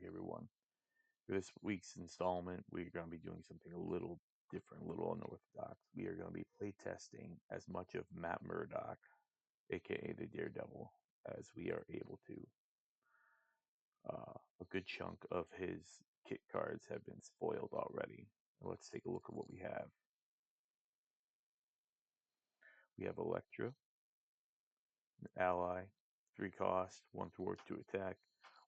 everyone. For this week's installment, we're going to be doing something a little different, a little unorthodox. We are going to be playtesting as much of Matt Murdock, aka the Daredevil, as we are able to. A good chunk of his kit cards have been spoiled already. Let's take a look at what we have. We have Elektra, an ally, 3 cost, 1 thwart, 2 attack.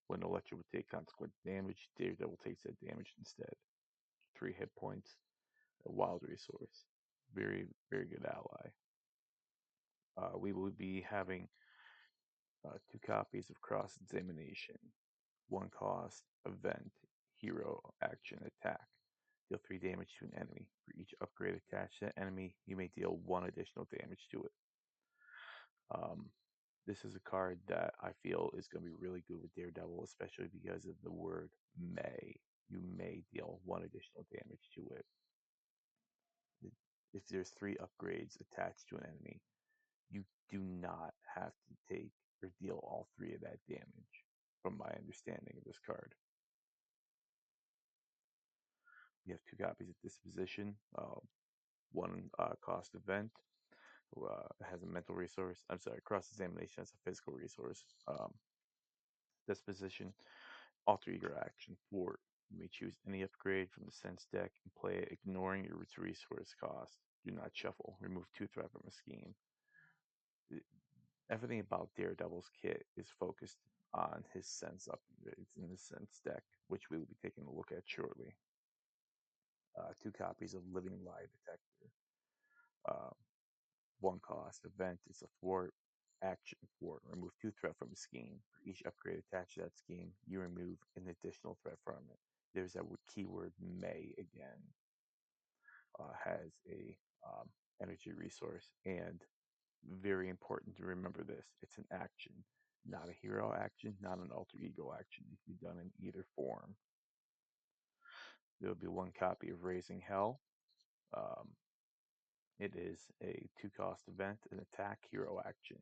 When Elektra would take consequent damage, Daredevil takes that damage instead. 3 hit points, a wild resource. Very, very good ally. We will be having 2 copies of Cross Examination. 1 cost, event, hero, action, attack. Deal 3 damage to an enemy. For each upgrade attached to that enemy, you may deal 1 additional damage to it. This is a card that I feel is going to be really good with Daredevil, especially because of the word may. You may deal 1 additional damage to it. If there's 3 upgrades attached to an enemy, you do not have to take or deal all 3 of that damage, from my understanding of this card. We have 2 copies of Disposition, 1 cost event, has a mental resource. I'm sorry, Cross Examination has a physical resource. Disposition, alter ego action, thwart. You may choose any upgrade from the Sense deck and play it ignoring its resource cost. Do not shuffle. Remove 2 threat from a scheme. Everything about Daredevil's kit is focused on his Sense upgrades in the Sense deck, which we will be taking a look at shortly. 2 copies of Living Lie Detector. Uh, 1 cost event is a thwart, action thwart. Remove 2 threat from a scheme. For each upgrade attached to that scheme, you remove an additional threat from it. There's that keyword may again. Has a energy resource, and very important to remember this: it's an action, not a hero action, not an alter ego action. It can be done in either form. There will be 1 copy of Raising Hell. Um, it is a 2 cost event, an attack hero action.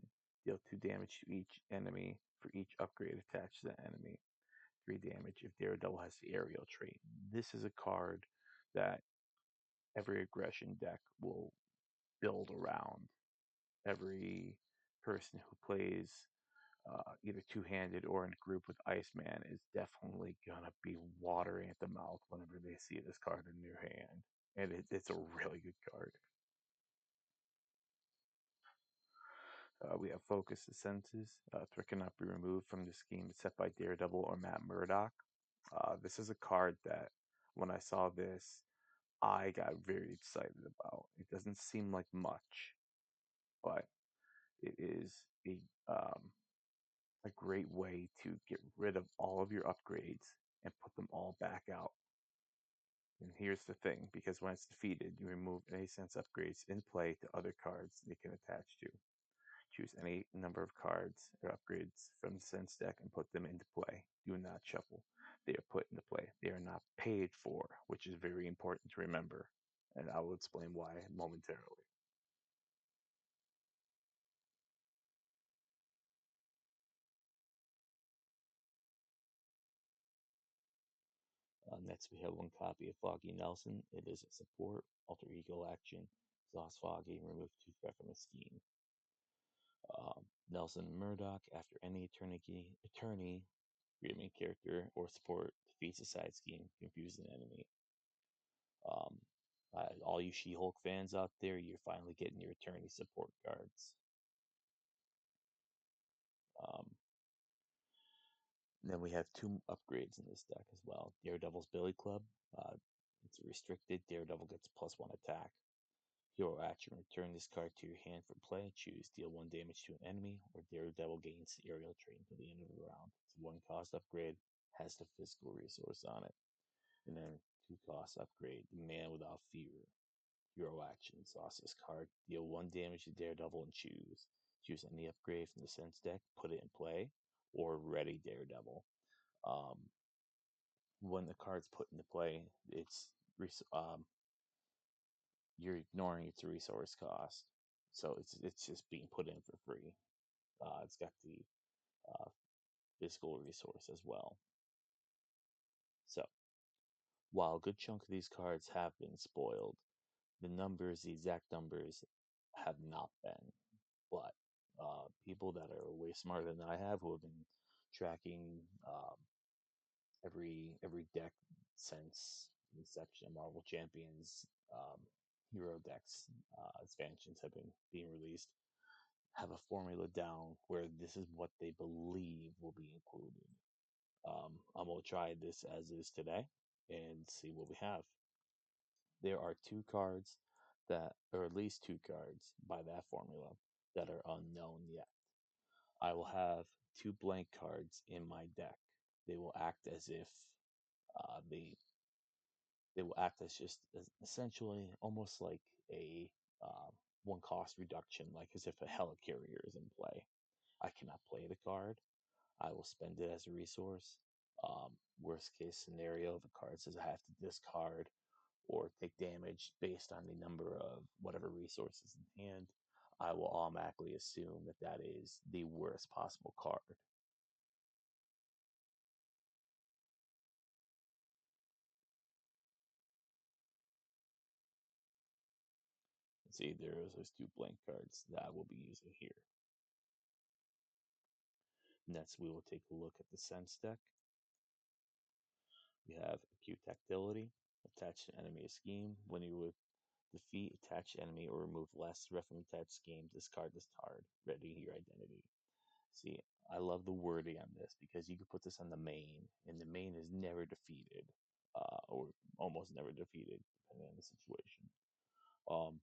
Deal 2 damage to each enemy for each upgrade attached to the enemy. 3 damage if Daredevil has the aerial trait. This is a card that every aggression deck will build around. Every person who plays either two-handed or in a group with Iceman is definitely gonna be watering at the mouth whenever they see this card in their hand, and it's a really good card. We have Focus the Senses. Threat cannot be removed from the scheme set by Daredevil or Matt Murdock. This is a card that, when I saw this, I got very excited about. It doesn't seem like much, but it is um, a great way to get rid of all of your upgrades and put them all back out. And here's the thing, because when it's defeated, you remove any sense upgrades in play to other cards they can attach to. Choose any number of cards or upgrades from the sense deck and put them into play. Do not shuffle. They are put into play. They are not paid for, which is very important to remember. And I will explain why momentarily. Next, we have 1 copy of Foggy Nelson. It is a support, alter ego action. Exhaust Foggy and remove 2 threat from a scheme. Nelson Murdock, after any attorney, your main character, or support defeats a side scheme, confuse an enemy. Um, all you She-Hulk fans out there, you're finally getting your attorney support cards. Um, then we have 2 upgrades in this deck as well. Daredevil's Billy Club. It's restricted. Daredevil gets +1 attack. Hero action: return this card to your hand for play. Choose deal 1 damage to an enemy, or Daredevil gains the aerial trait until the end of the round. It's a 1 cost upgrade, has the physical resource on it. And then 2 cost upgrade, the Man Without Fear. Hero action: exhaust this card, deal 1 damage to Daredevil and choose. Choose any upgrade from the Sense deck, put it in play, or ready Daredevil. Um, when the card's put into play, you're ignoring its resource cost, so it's just being put in for free. It's got the uh, physical resource as well. While a good chunk of these cards have been spoiled, the exact numbers, have not been. But people that are way smarter than I have, who have been tracking every deck since the inception of Marvel Champions, hero decks, expansions have been being released, have a formula down where this is what they believe will be included. I'm gonna try this as is today and see what we have. There are two cards that, or at least two cards by that formula, that are unknown yet. I will have two blank cards in my deck. They will act as if uh, they they will act as just essentially almost like a uh, one cost reduction, like as if a helicarrier is in play. I cannot play the card. I will spend it as a resource. Worst case scenario, if a card says I have to discard or take damage based on the number of whatever resources in hand, I will automatically assume that that is the worst possible card. See, there's those two blank cards that I will be using here. Next, we will take a look at the Sense deck. We have Acute Tactility, attach to enemy scheme. When you would defeat attached enemy or remove last threat from attached scheme, discard this card, ready your identity. See, I love the wording on this because you could put this on the main, and the main is never defeated, or almost never defeated, depending on the situation. Um,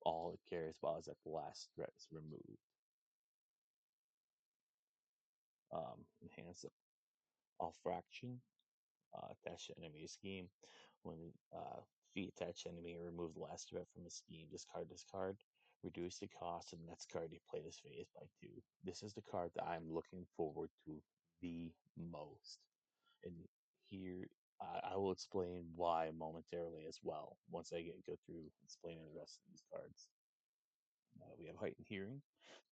all it cares about is that the last threat is removed. Enhance all fraction, attach to enemy scheme. When defeat attached enemy or remove the last threat from the scheme, discard this card. Reduce the cost of the next card you play this phase by 2. This is the card that I'm looking forward to the most. And here, I will explain why momentarily as well, once I go through explaining the rest of these cards. We have Heightened Hearing,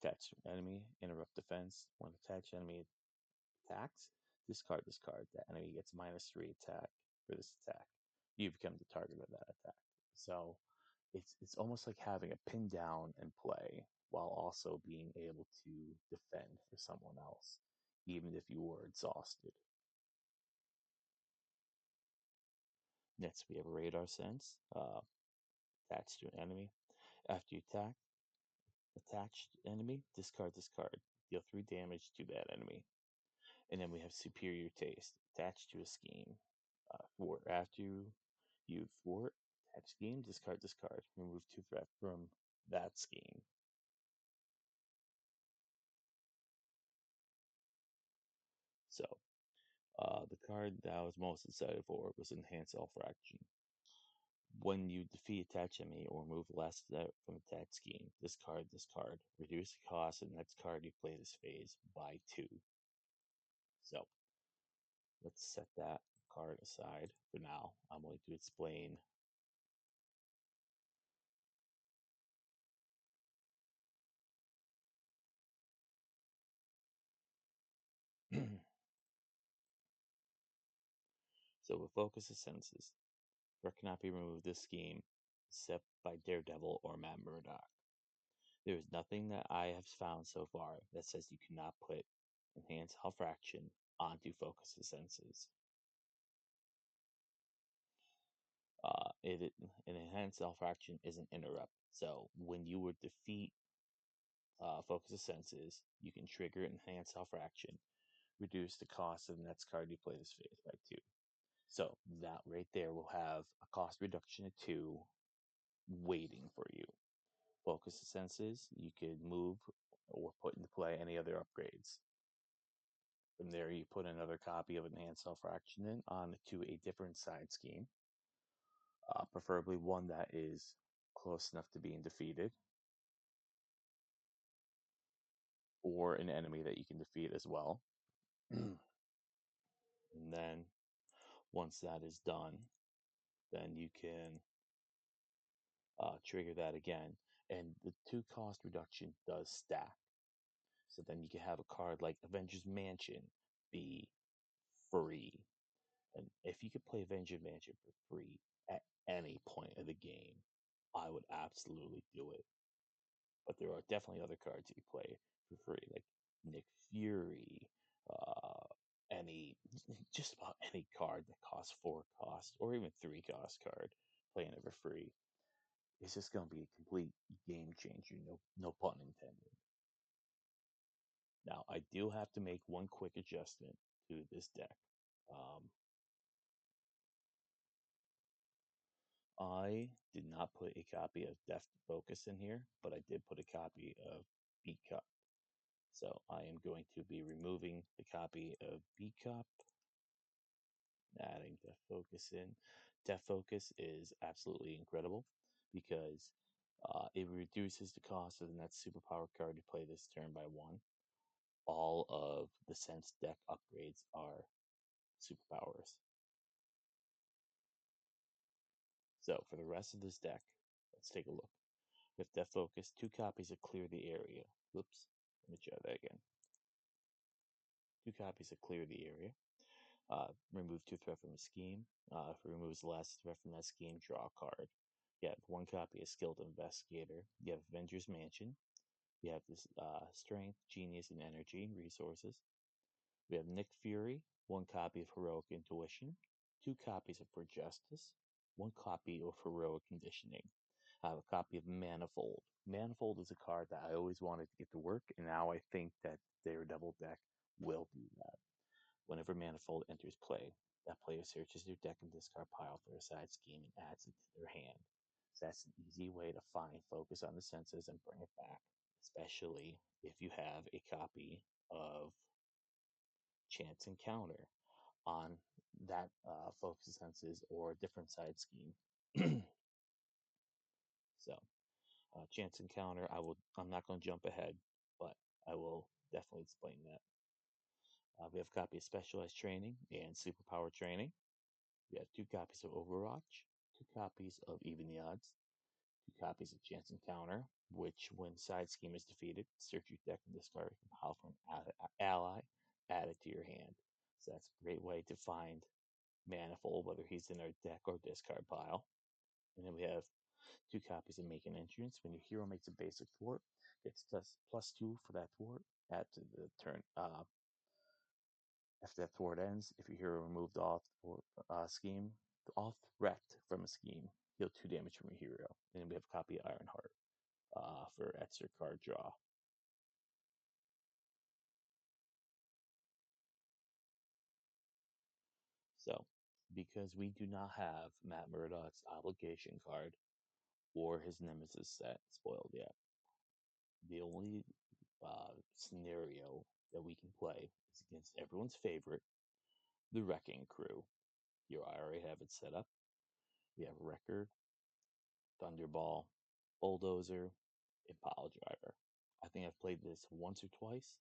attached to an enemy, interrupt defense. When attached enemy attacks, discard this card. That enemy gets -3 attack for this attack. You become the target of that attack. So it's almost like having a pin down and play while also being able to defend for someone else, even if you were exhausted. Next, we have Radar Sense, attached to an enemy. After you attack, attached enemy, discard this card. Deal 3 damage to that enemy. And then we have Superior Taste, attached to a scheme. For after you thwart attached scheme, discard this card. Remove 2 threat from that scheme. So, the card that I was most excited for was Enhance All Fraction. When you defeat attach enemy or remove less threat from attached scheme, discard. Reduce the cost of the next card you play this phase by 2. So let's set that card aside for now. I'm going to explain. So with Focus of Senses, threat cannot be removed this scheme except by Daredevil or Matt Murdock. There is nothing that I have found so far that says you cannot put Enhance Health Fraction onto Focus of Senses. An enhanced self action is an interrupt. So when you would defeat Focus of Senses, you can trigger enhanced self action, reduce the cost of the next card you play this phase by 2. So that right there will have a cost reduction of 2 waiting for you. Focus of Senses, you could move or put into play any other upgrades. From there, you put another copy of Enhanced Self Action in onto a different side scheme, preferably one that is close enough to being defeated, or an enemy that you can defeat as well. And then once that is done, then you can trigger that again. And the 2 cost reduction does stack. So then you can have a card like Avengers Mansion be free. And if you could play Avenger Mansion for free at any point of the game, I would absolutely do it. But there are definitely other cards you can play for free, like Nick Fury, uh, any just about any card that costs 4 cost or even 3 cost card. Playing it for free is just going to be a complete game changer. No pun intended. Now I do have to make one quick adjustment to this deck. Um, I did not put a copy of Death Focus in here, but I did put a copy of B Cup. So I am going to be removing the copy of B Cup, adding Death Focus in. Death Focus is absolutely incredible because it reduces the cost of the next superpower card to play this turn by 1. All of the Sense deck upgrades are superpowers. So for the rest of this deck, let's take a look. With Death Focus, 2 copies of Clear the Area. Whoops, let me try that again. 2 copies of Clear the Area. Remove 2 threat from a scheme. If it removes the last threat from that scheme, draw a card. You have 1 copy of Skilled Investigator. You have Avengers Mansion. You have this Strength, Genius, and Energy resources. We have Nick Fury, 1 copy of Heroic Intuition, 2 copies of For Justice, 1 copy of Heroic Conditioning. I have a copy of Manifold. Manifold is a card that I always wanted to get to work, and now I think that Daredevil deck will do that. Whenever Manifold enters play, that player searches their deck and discard pile for a side scheme and adds it to their hand. So that's an easy way to find focus on the senses and bring it back, especially if you have a copy of Chance Encounter on that focus senses or a different side scheme. So, Chance Encounter, I'm not going to jump ahead, but I will definitely explain that. We have a copy of Specialized Training and Superpower Training. We have 2 copies of Overwatch, 2 copies of Even the Odds, 2 copies of Chance Encounter, which, when side scheme is defeated, search your deck and discard a pile from ally, add it to your hand. So that's a great way to find Manifold, whether he's in our deck or discard pile. And then we have 2 copies of Make an Entrance. When your hero makes a basic thwart, gets +2 for that thwart. Add to the turn. After that thwart ends, if your hero removed all scheme, all threat from a scheme, deal 2 damage from your hero. And then we have a copy of Ironheart for extra card draw. So, because we do not have Matt Murdock's obligation card or his Nemesis set spoiled yet, the only scenario that we can play is against everyone's favorite, the Wrecking Crew. Here, I already have it set up. We have Wrecker, Thunderball, Bulldozer, and Pile Driver. I think I've played this once or twice.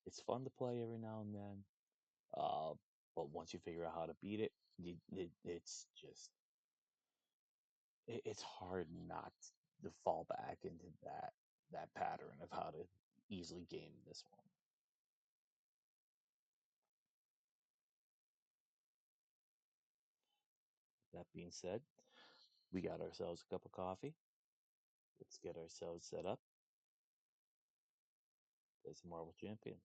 It's fun to play every now and then, uh, but once you figure out how to beat it, it's just it's hard not to fall back into that pattern of how to easily game this one. That being said, we got ourselves a cup of coffee. Let's get ourselves set up. Play some Marvel Champions.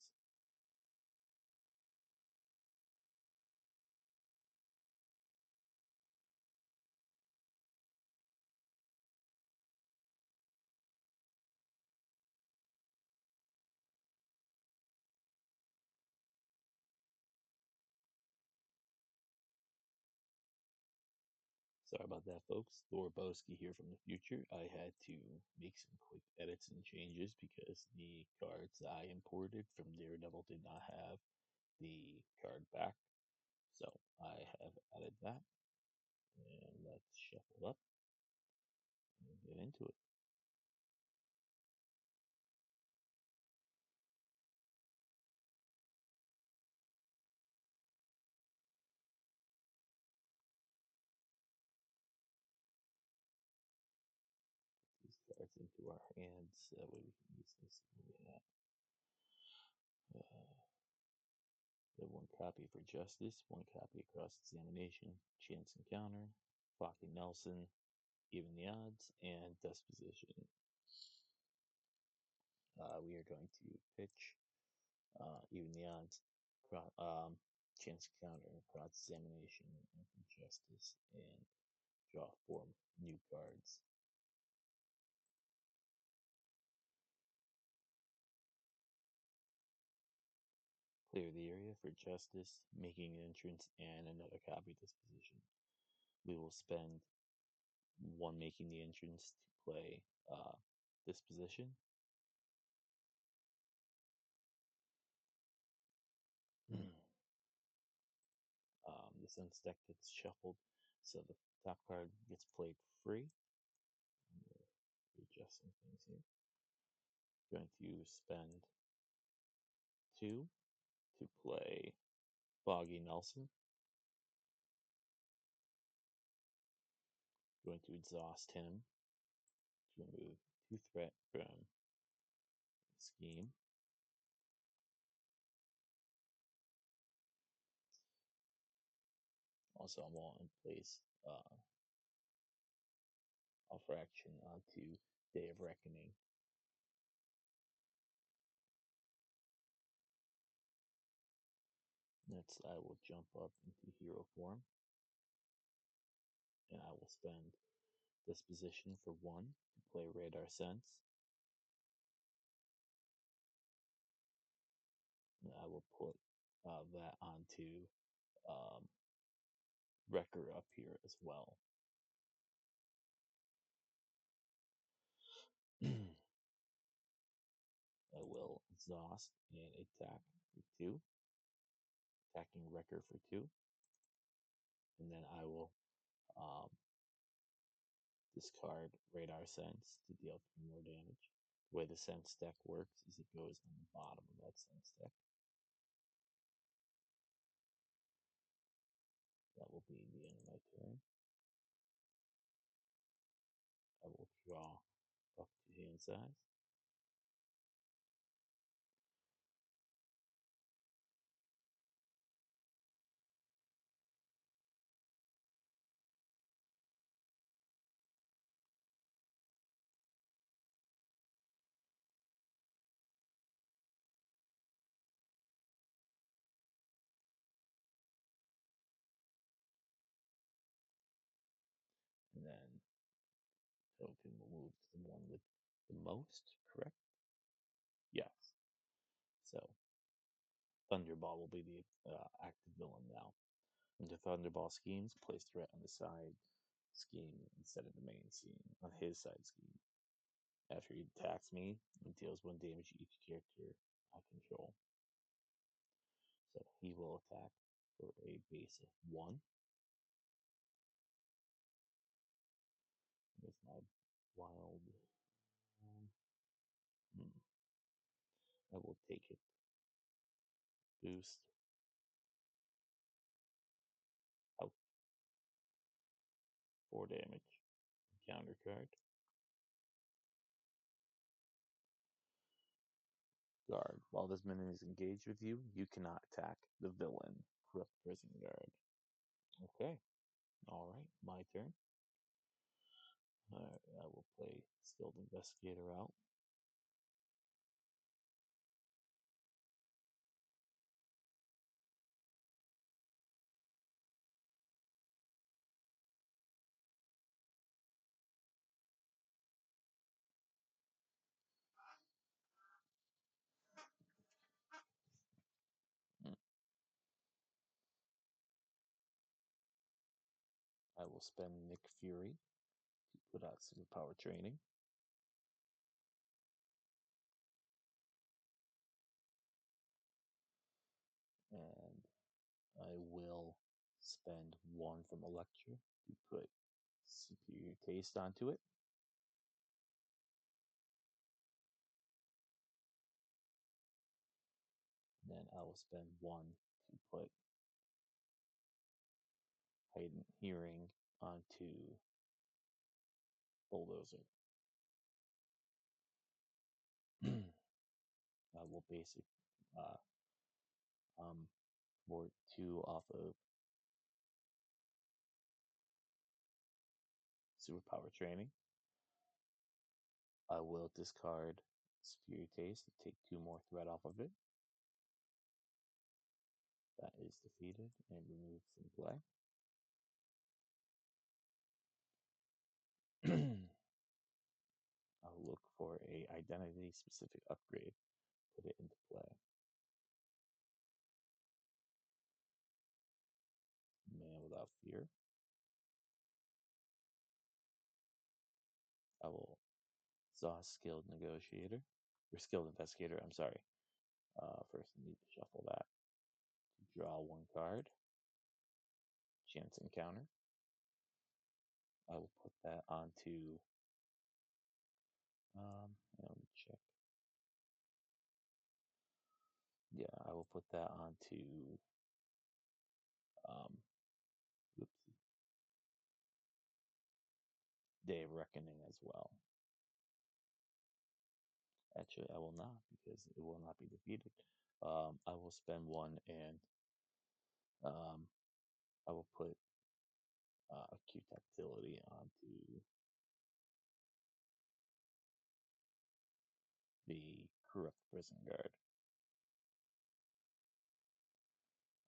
Sorry about that, folks. Thor Boski here from the future. I had to make some quick edits and changes because the cards I imported from Daredevil did not have the card back. So I have added that. And let's shuffle up and get into it. These cards into our hands. That way we can use this. We have one copy for Justice, one copy across examination, chance encounter, Bobby Nelson, even the odds, and disposition. We are going to pitch even the odds, chance encounter, cross examination, and justice, and draw 4 new cards. Clear the area for justice, making an entrance, and another copy disposition. We will spend 1 making the entrance to play disposition. The sense deck gets shuffled, so the top card gets played free. We're adjusting things here. Going to spend 2 to play Boggy Nelson. Going to exhaust him to remove 2 threat from scheme. Also, I want in place offer action onto Day of Reckoning. Next, I will jump up into hero form, and I will spend disposition for 1 to play Radar Sense. And I will put that onto Wrecker up here as well. I will exhaust and attack for 2, attacking Wrecker for 2, and then I will discard Radar Sense to deal 3 more damage. The way the Sense deck works is it goes on the bottom of that Sense deck. That will be the end of my turn. I will draw up to hand size. And then token will move to the one with the most, correct? Yes. So Thunderball will be the active villain now. Under Thunderball schemes, place threat on the side scheme instead of the main scheme, on his side scheme. After he attacks me, he deals 1 damage to each character I control. So he will attack for a base of 1. With my wild. I will take it. Boost. Out. 4 damage. Counter card. Guard. While this minion is engaged with you, you cannot attack the villain. Corrupt Prison Guard. Okay. Alright, my turn. Alright, I will play Skilled Investigator out. I will spend Nick Fury to put out Superpower Training. And I will spend 1 from Electra to put Superior Taste onto it. And then I will spend 1 to put Heightened Hearing onto Bulldozer. I will basic for 2 off of superpower training. I will discard Superior Taste and take 2 more threat off of it. That is defeated and removed from play. I'll look for a identity specific upgrade, put it into play. Man Without Fear. I will exhaust Skilled Negotiator, or Skilled Investigator, I'm sorry. First I need to shuffle that. Draw 1 card. Chance Encounter. I will put that onto, let me check. Yeah, I will put that onto, oopsie, Day of Reckoning as well. Actually, I will not, because it will not be defeated. I will spend 1 and I will put Acute Tactility onto the Corrupt Prison Guard.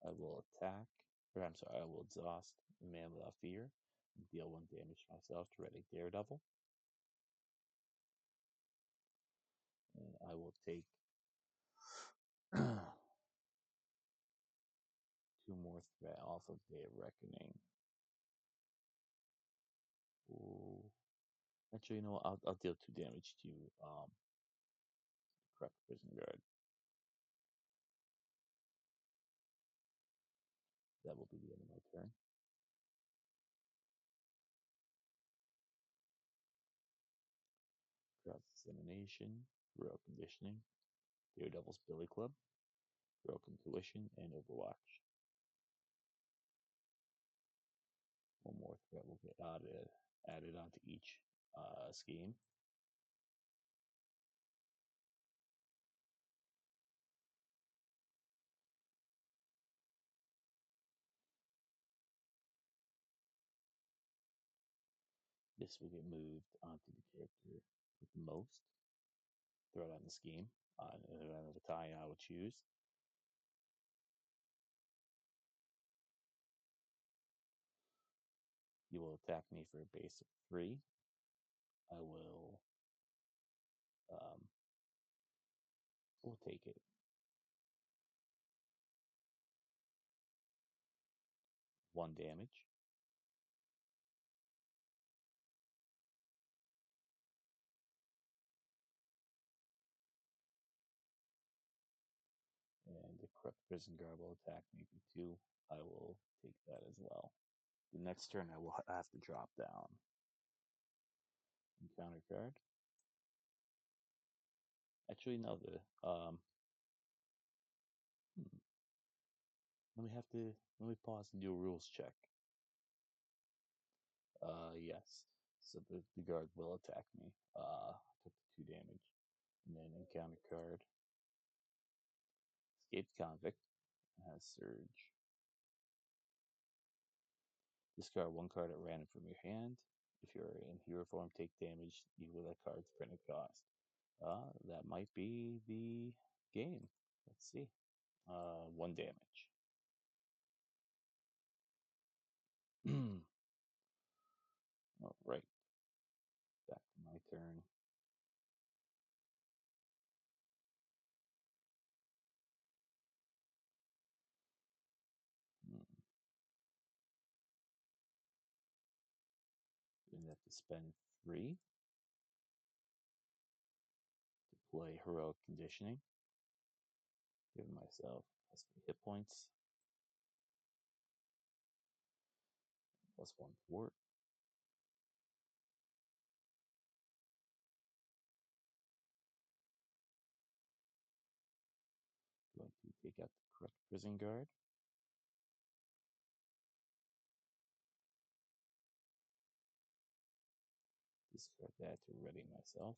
I will attack, or I'm sorry, I will exhaust Man Without Fear and deal 1 damage to myself to ready Daredevil. And I will take 2 more threat off of Day of Reckoning. Ooh. Actually, you know what? I'll deal 2 damage to Corrupt Prison Guard. That will be the end of my turn. Cross Examination, Heroic Conditioning, Daredevil's Billy Club, Heroic Intuition, and Overwatch. 1 more threat will get added onto each scheme. This will get moved onto the character with the most threat on the scheme. In the event of a tie, I will choose. You will attack me for a base of 3. I will we'll take it. 1 damage. And the Corrupt Prison Guard will attack me for 2. I will take that as well. The next turn I will have to drop down. Encounter card. Actually, no. Let me pause and do a rules check. Yes. So the guard will attack me. Took the 2 damage. And then encounter card. Escaped Convict. Has Surge. Discard 1 card at random from your hand. If you're in hero form, take damage equal to that card's printed cost. That might be the game. Let's see. 1 damage. All right. Back to my turn. Gonna have to spend 3 to play Heroic Conditioning. Give myself +3 hit points. +1 fort. Going to take out the Corrupt Prison Guard. Discard that to ready myself.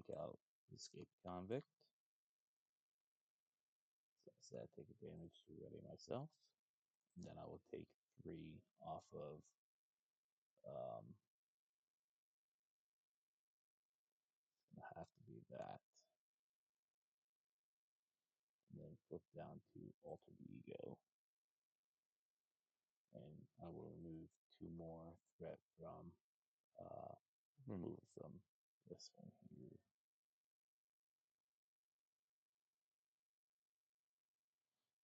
take out the escaped convict. So that take advantage to ready myself. And then I will take 3 off of it's gonna have to be that. And then flip down to alter ego. And I will remove 2 more threat from remove it from this one here.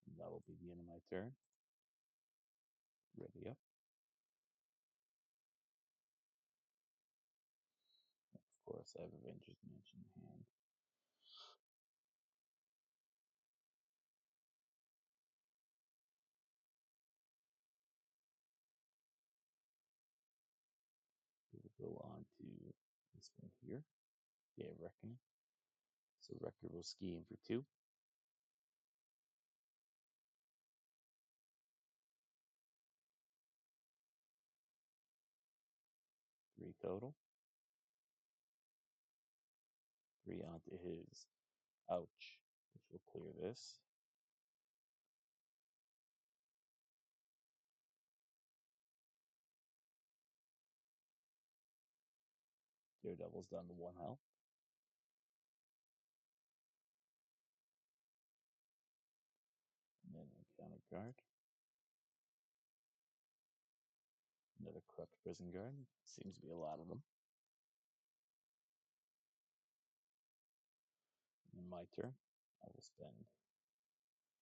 And that will be the end of my turn. Ready up. Of course, I have Avengers Mansion in hand. We'll go on to this one here, Day of Reckoning. So Wrecker will ski in for 2. 3 total. 3 onto his ouch, which will clear this. Daredevil's down to 1 health. And then encounter card. Another corrupt prison guard. Seems to be a lot of them. In my turn, I will spend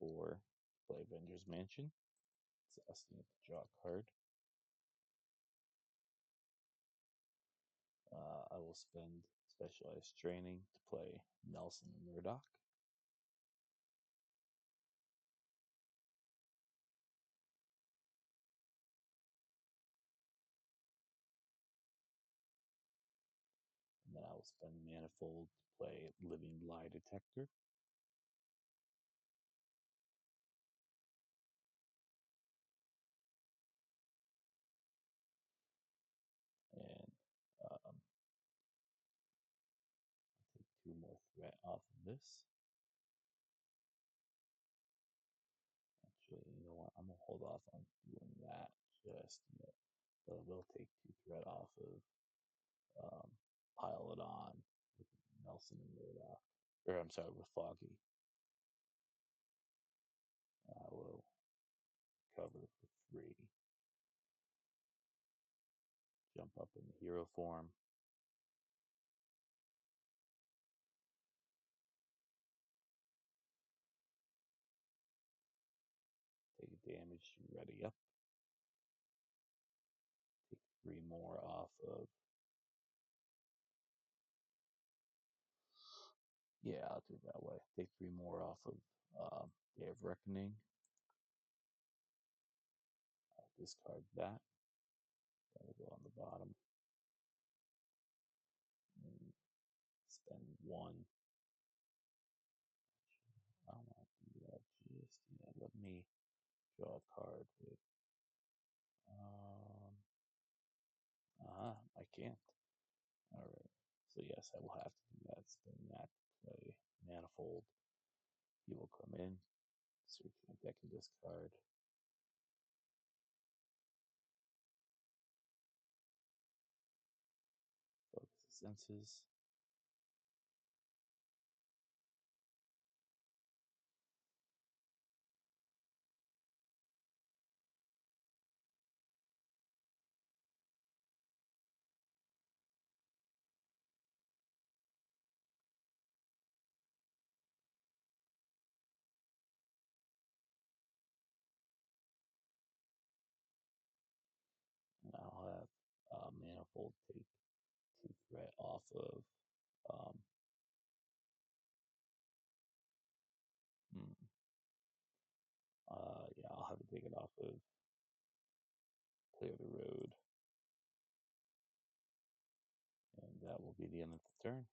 4 to play Avengers Mansion. It's asking it to draw a card. I will spend Specialized Training to play Nelson and Murdoch. And then I will spend Manifold to play Living Lie Detector. And I'll take 2 more threat off of this. Actually, you know what? I'm going to hold off on doing that just yet. But I will take 2 threat off of Pile It On with Nelson and Murdoch. Or I'm sorry, with Foggy. I will cover for 3. Jump up in the hero form. Take damage, ready up. Take 3 more off of. Yeah, I'll do it that way. Take 3 more off of Day of Reckoning. I'll discard that. That will go on the bottom. And spend 1. I don't want to do that just yet. Let me draw a card with. I can't. Alright. So yes, I will have to do that. Spend that to play Manifold. He will come in, search my deck and discard. Focus the senses. And I'll have Manifold take 2 threat off of um, yeah, I'll have it take it off of Clear the Road. And that will be the end of the turn.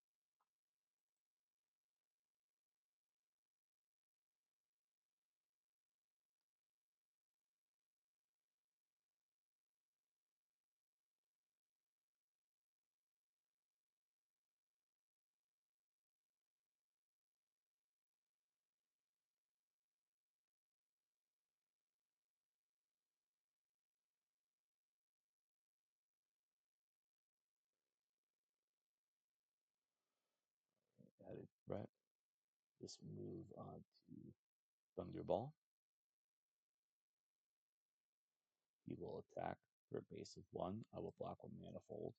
threat. This will move on to Thunderball. He will attack for a base of 1. I will block with Manifold.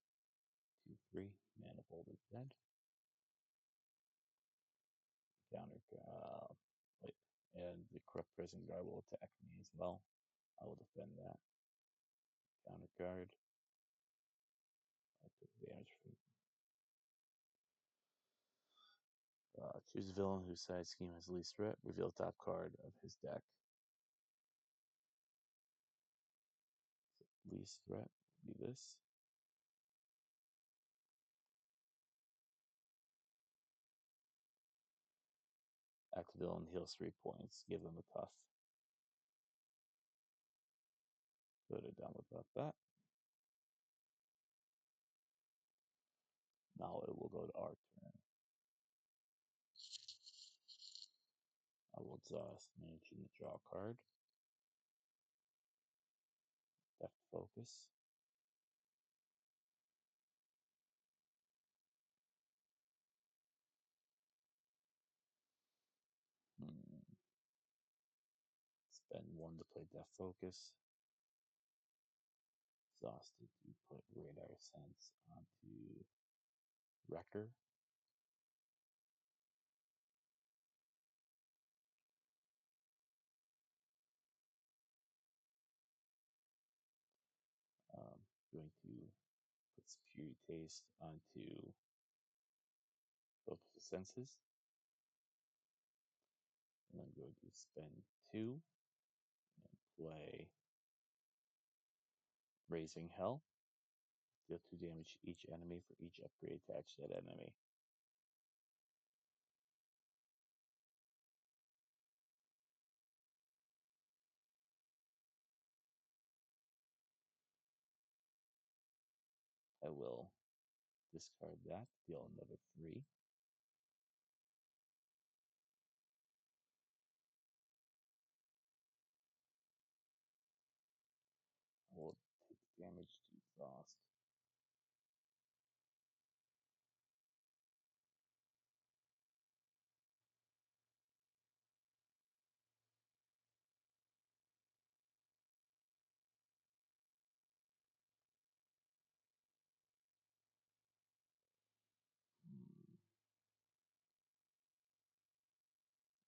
2, 3. Manifold is dead. Counter. Wait. And the Corrupt Prison Guard will attack me as well. I will defend that. Counter guard. I took damage from. Choose a villain whose side scheme has least threat. Reveal top card of his deck. Least threat will be this. Active villain heals 3 points. Give them a cuff. Put it down without that. Now it will go to our turn. I will exhaust, mention the draw card. Depth focus. Spend 1 to play Depth focus. Exhausted to put Radar Sense onto Wrecker. Going to put Superior Taste onto Focus of Senses. And I'm going to spend 2 and play Raising Hell. Deal 2 damage to each enemy for each upgrade attached to that enemy. I will discard that, deal another 3. I will take damage to exhaust.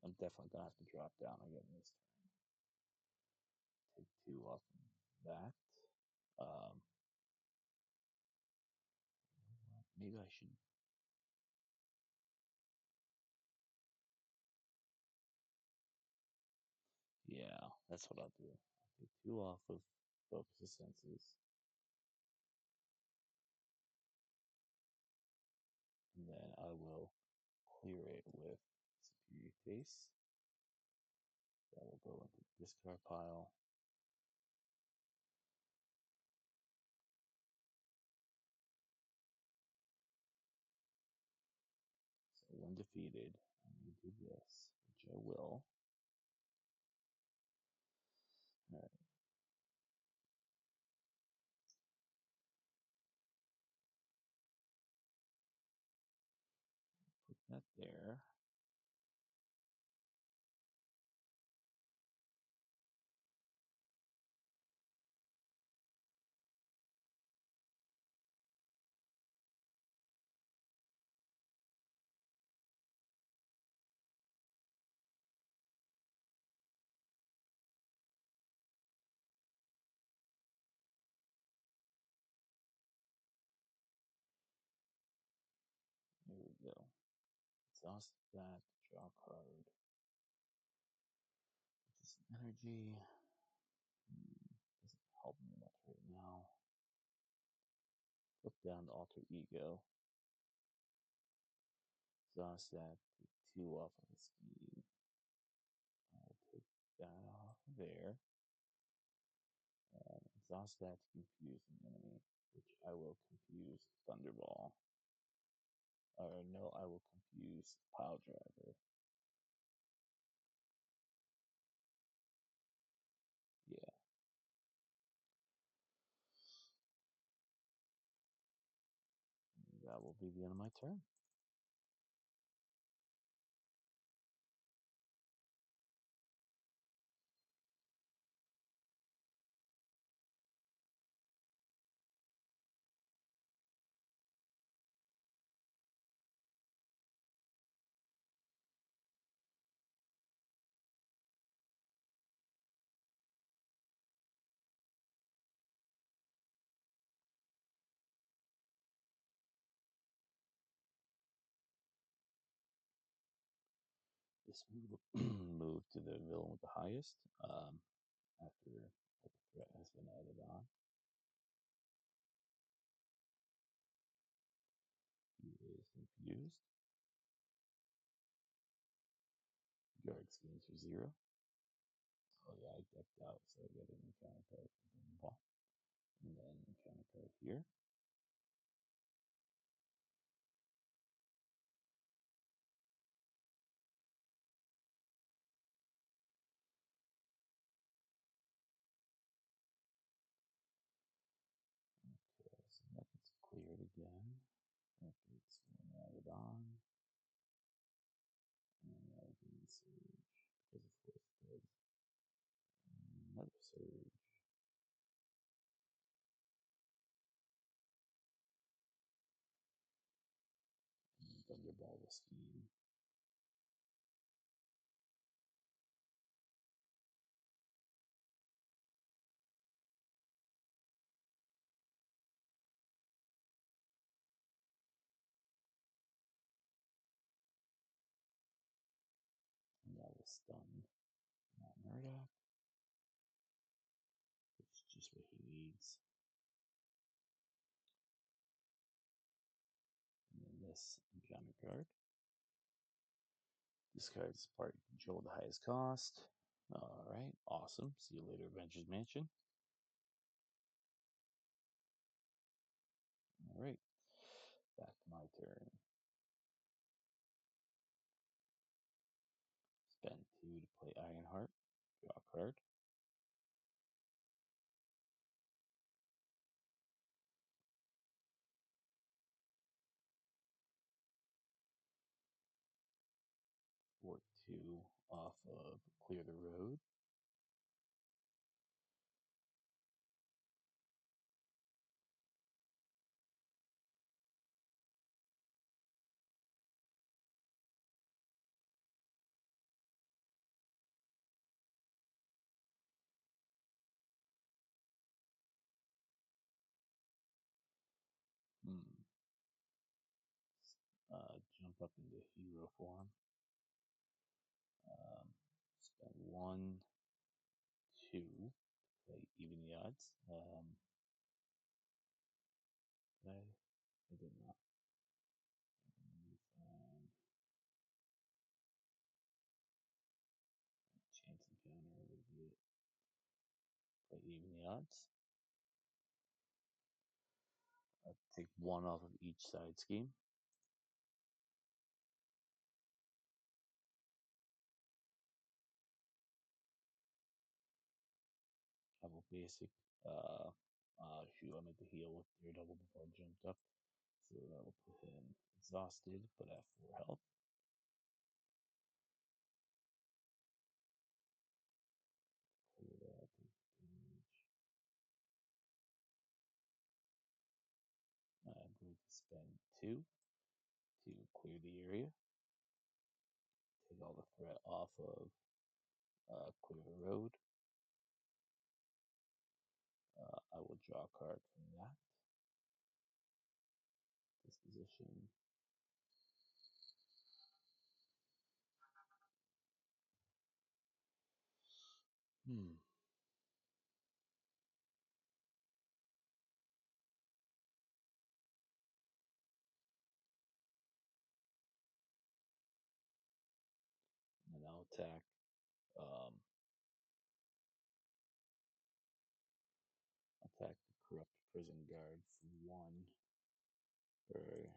I'm definitely going to have to drop down again this turn. Take 2 off of that. Maybe I should. Yeah, that's what I'll do. I'll take 2 off of Focus of Senses. And then I will clear it with Superior Taste. That will go into the discard pile. So when defeated, I'm going to do this, which I will. Alright. Put that there. There we go. Exhaust that, draw card. This energy doesn't help me much right now. Flip down to Alter Ego. Exhaust that, take 2 off of the speed. I'll take that off there. And exhaust that to confuse an enemy, which I will confuse Thunderball. Or no, I will confuse Pile Driver. Yeah. That will be the end of my turn. This move move to the villain with the highest after all the threat has been added on. He is confused. Guard schemes for 0. Oh yeah, I decked out, so I get an encounter card from the ball. And then encounter card here. Okay, so that gets cleared again. That gets one added on. And Rising Surge. Because of course there's another surge. And Thunderball will scheme. And that will stun Matt Murdock. It's just what he needs. And then this encounter card. This card is part you control the highest cost. Alright, awesome. See you later, Avengers Mansion. Alright, back to my turn. Spend 2 to play Ironheart. Draw a card. For 2 off of Clear the Road. Hmm. Jump up into hero form. Spend 1, 2 to play even the odds. I did not. And chance encounter would be play even the odds. Take 1 off of each side scheme. Have a basic. Shoot, I meant to heal with Daredevil before I jumped up. So that will put him exhausted, but at 4 health. Clear that, take damage. I'm going to spend 2 to clear the area. Take all the threat off of Clear the Road. I will draw a card from that. Disposition. Hmm. And I'll attack. Attack the corrupt prison guard for 1. Or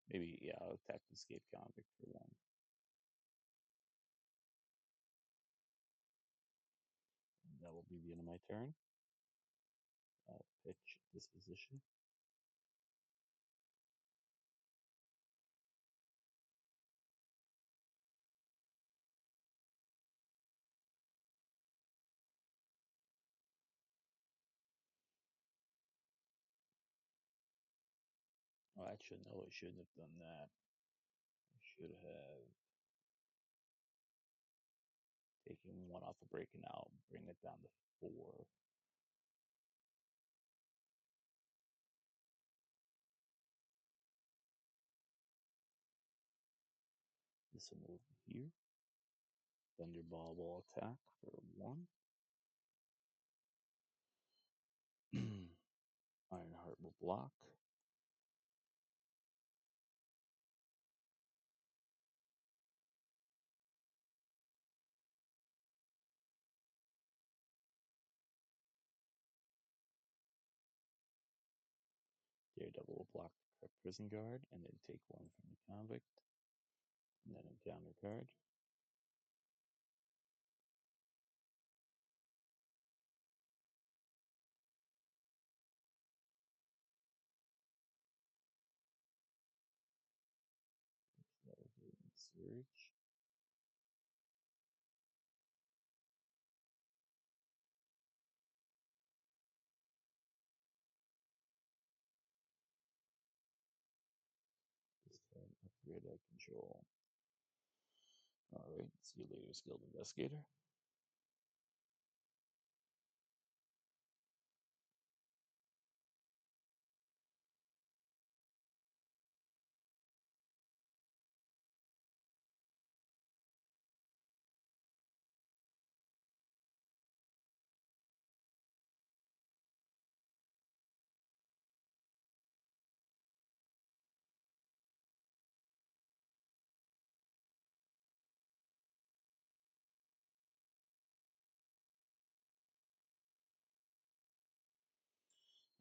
maybe, yeah, I'll attack the escape convict for 1. And that will be the end of my turn. Pitch disposition. Oh, actually, no, I shouldn't have done that. I should have taken 1 off of breaking out, bring it down to 4. This will move here. Thunderball will attack for 1. Ironheart will block. Daredevil will block the prison guard and then take 1 from the convict. And then encounter card. So that will do in Surge. This time upgrade I control. Alright, see you later, Skilled Investigator.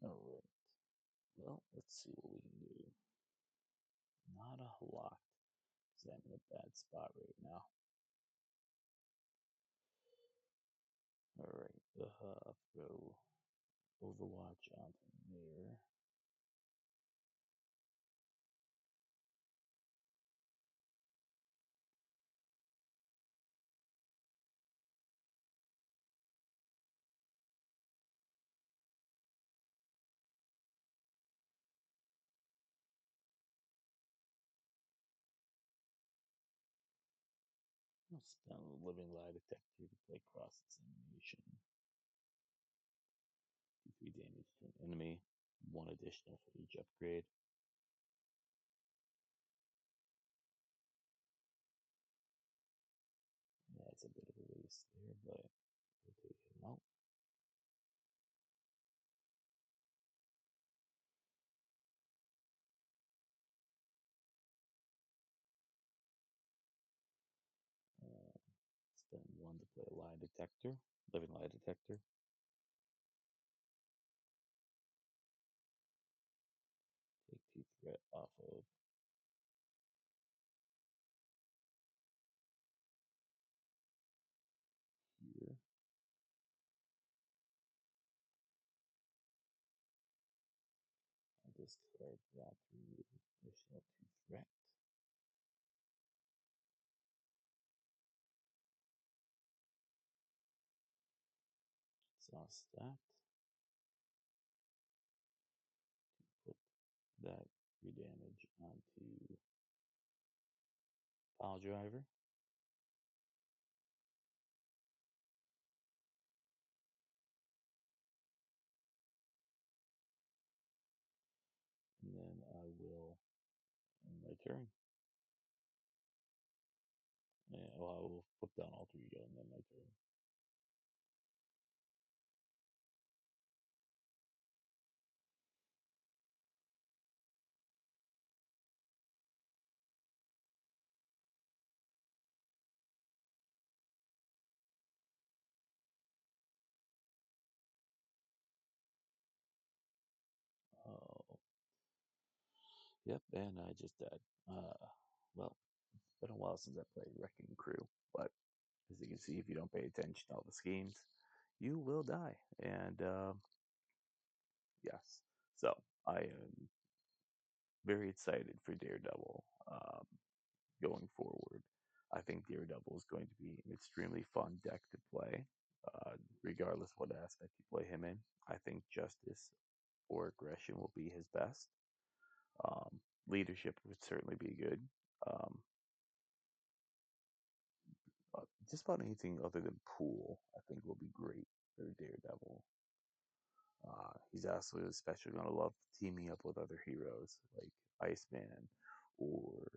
Alright, well, let's see what we can do. Not a lot, because I'm in a bad spot right now. Alright, throw Overwatch onto there. I'll spend a living lie detector to play cross examination. Do 3 damage to an enemy, 1 additional for each upgrade. Yeah, it's a bit of a waste there, but we'll take him out. Spend 1 to play a lie detector, living lie detector. Take 2 threat off of here. I'll discard that to remove additional 2 threat. Exhaust that. Put that 3 damage onto Pile Driver. And then I will end my turn. Yeah, well, I will put down all 3 again and then my turn. Oh, yep, and I just died. Well, it's been a while since I played Wrecking Crew, but as you can see, if you don't pay attention to all the schemes, you will die. And yes, so I am very excited for Daredevil going forward. I think Daredevil is going to be an extremely fun deck to play, regardless what aspect you play him in. I think Justice or Aggression will be his best. Leadership would certainly be good. Um, just about anything other than Pool, I think will be great for Daredevil. He's also especially going to love teaming up with other heroes like Iceman or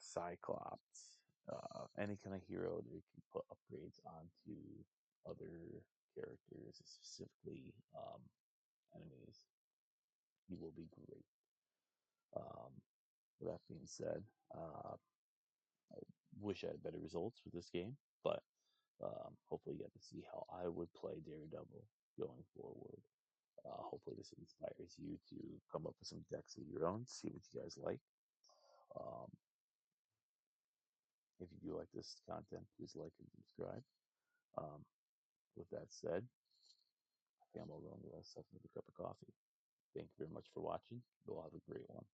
Cyclops. any kind of hero that can put upgrades onto other characters, specifically enemies, he will be great. Um, with that being said, I wish I had better results with this game, but hopefully you get to see how I would play Daredevil going forward. Hopefully this inspires you to come up with some decks of your own, see what you guys like. Um, if you do like this content, please like and subscribe. Um, with that said, I think I'm all going to go have myself another cup of coffee. Thank you very much for watching. You'll have a great one.